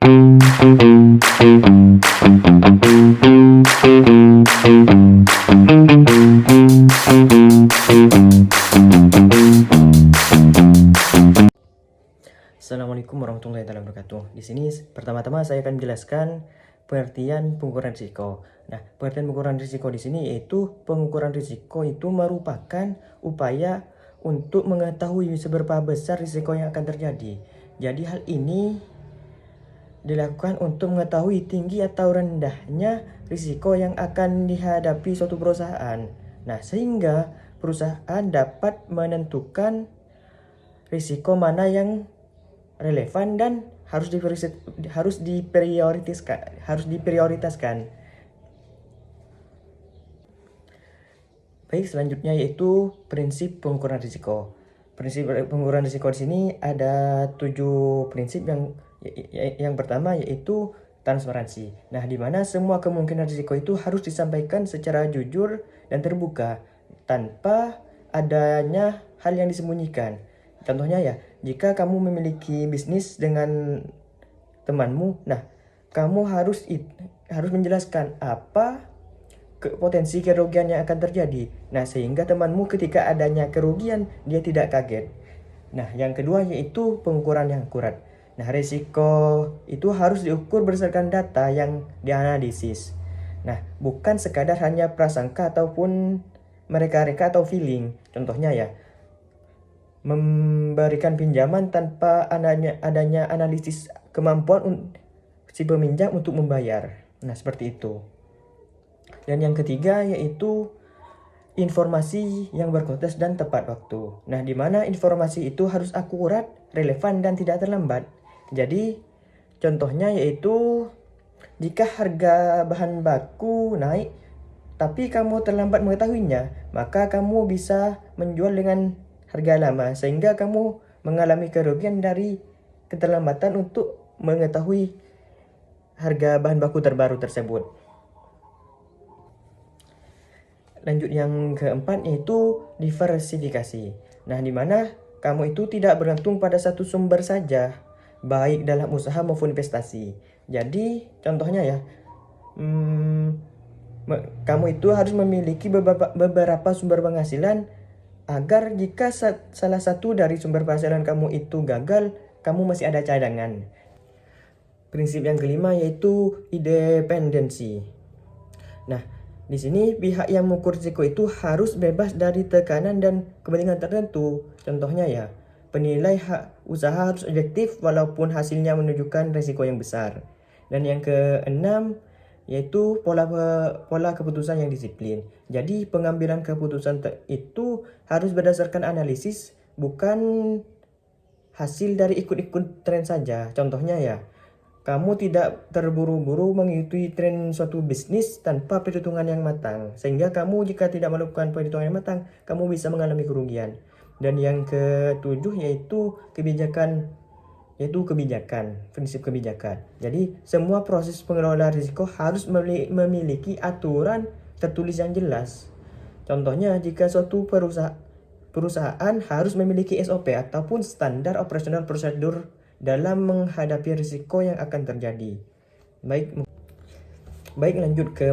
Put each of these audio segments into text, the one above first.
Assalamualaikum warahmatullahi wabarakatuh. Di sini pertama-tama saya akan menjelaskan pengertian pengukuran risiko. Nah, pengertian pengukuran risiko di sini yaitu pengukuran risiko itu merupakan upaya untuk mengetahui seberapa besar risiko yang akan terjadi. Jadi hal ini dilakukan untuk mengetahui tinggi atau rendahnya risiko yang akan dihadapi suatu perusahaan. Nah, sehingga perusahaan dapat menentukan risiko mana yang relevan dan harus diprioritaskan. Baik, selanjutnya yaitu prinsip pengukuran risiko. Prinsip pengukuran risiko di sini ada 7 prinsip yang pertama yaitu transparansi. Nah, di mana semua kemungkinan risiko itu harus disampaikan secara jujur dan terbuka tanpa adanya hal yang disembunyikan. Contohnya ya, jika kamu memiliki bisnis dengan temanmu, nah kamu harus menjelaskan apa potensi kerugian yang akan terjadi. Nah, sehingga temanmu ketika adanya kerugian dia tidak kaget. Nah, yang kedua yaitu pengukuran yang akurat. Nah, risiko itu harus diukur berdasarkan data yang dianalisis. Nah, bukan sekadar hanya prasangka ataupun mereka-reka atau feeling. Contohnya ya, memberikan pinjaman tanpa adanya analisis kemampuan si peminjam untuk membayar. Nah, seperti itu. Dan yang ketiga yaitu informasi yang berkualitas dan tepat waktu. Nah, di mana informasi itu harus akurat, relevan, dan tidak terlambat. Jadi, contohnya yaitu jika harga bahan baku naik, tapi kamu terlambat mengetahuinya, maka kamu bisa menjual dengan harga lama, sehingga kamu mengalami kerugian dari keterlambatan untuk mengetahui harga bahan baku terbaru tersebut. Lanjut yang keempat yaitu diversifikasi. Nah, di mana kamu itu tidak bergantung pada satu sumber saja, baik dalam usaha maupun investasi. Jadi, contohnya ya, kamu itu harus memiliki beberapa sumber penghasilan agar jika salah satu dari sumber penghasilan kamu itu gagal, kamu masih ada cadangan. Prinsip yang kelima yaitu independensi. Nah, di sini pihak yang mengukur risiko itu harus bebas dari tekanan dan kepentingan tertentu. Contohnya ya, penilai usaha harus objektif walaupun hasilnya menunjukkan risiko yang besar. Dan yang keenam yaitu pola keputusan yang disiplin. Jadi pengambilan keputusan itu harus berdasarkan analisis, bukan hasil dari ikut-ikut tren saja. Contohnya ya, kamu tidak terburu-buru mengikuti tren suatu bisnis tanpa perhitungan yang matang. Sehingga kamu jika tidak melakukan perhitungan yang matang, kamu bisa mengalami kerugian. Dan yang ketujuh yaitu prinsip kebijakan. Jadi semua proses pengelolaan risiko harus memiliki aturan tertulis yang jelas. Contohnya jika suatu perusahaan harus memiliki SOP ataupun standar operasional prosedur dalam menghadapi risiko yang akan terjadi. Baik, lanjut ke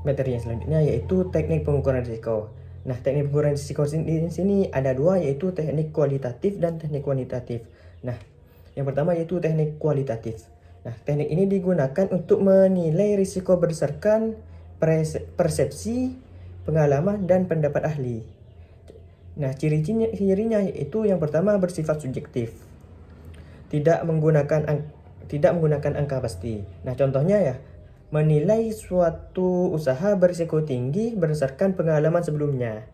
materi yang selanjutnya yaitu teknik pengukuran risiko. Nah, teknik pengukuran risiko di sini ada dua, yaitu teknik kualitatif dan teknik kuantitatif. Nah, yang pertama yaitu teknik kualitatif. Nah, teknik ini digunakan untuk menilai risiko berdasarkan persepsi, pengalaman, dan pendapat ahli. Nah, ciri-cirinya yaitu yang pertama bersifat subjektif. Tidak menggunakan angka pasti. Nah, contohnya ya, menilai suatu usaha berisiko tinggi berdasarkan pengalaman sebelumnya.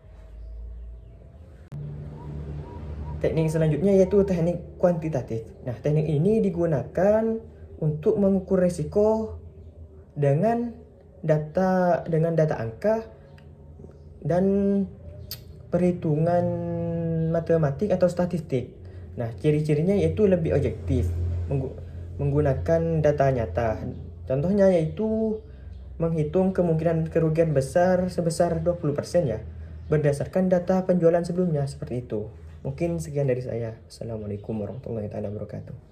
Teknik selanjutnya yaitu teknik kuantitatif. Nah, teknik ini digunakan untuk mengukur risiko dengan data angka dan perhitungan matematik atau statistik. Nah, ciri-cirinya yaitu lebih objektif, menggunakan data nyata. Contohnya yaitu menghitung kemungkinan kerugian besar sebesar 20% ya, berdasarkan data penjualan sebelumnya, seperti itu. Mungkin sekian dari saya. Assalamualaikum warahmatullahi wabarakatuh.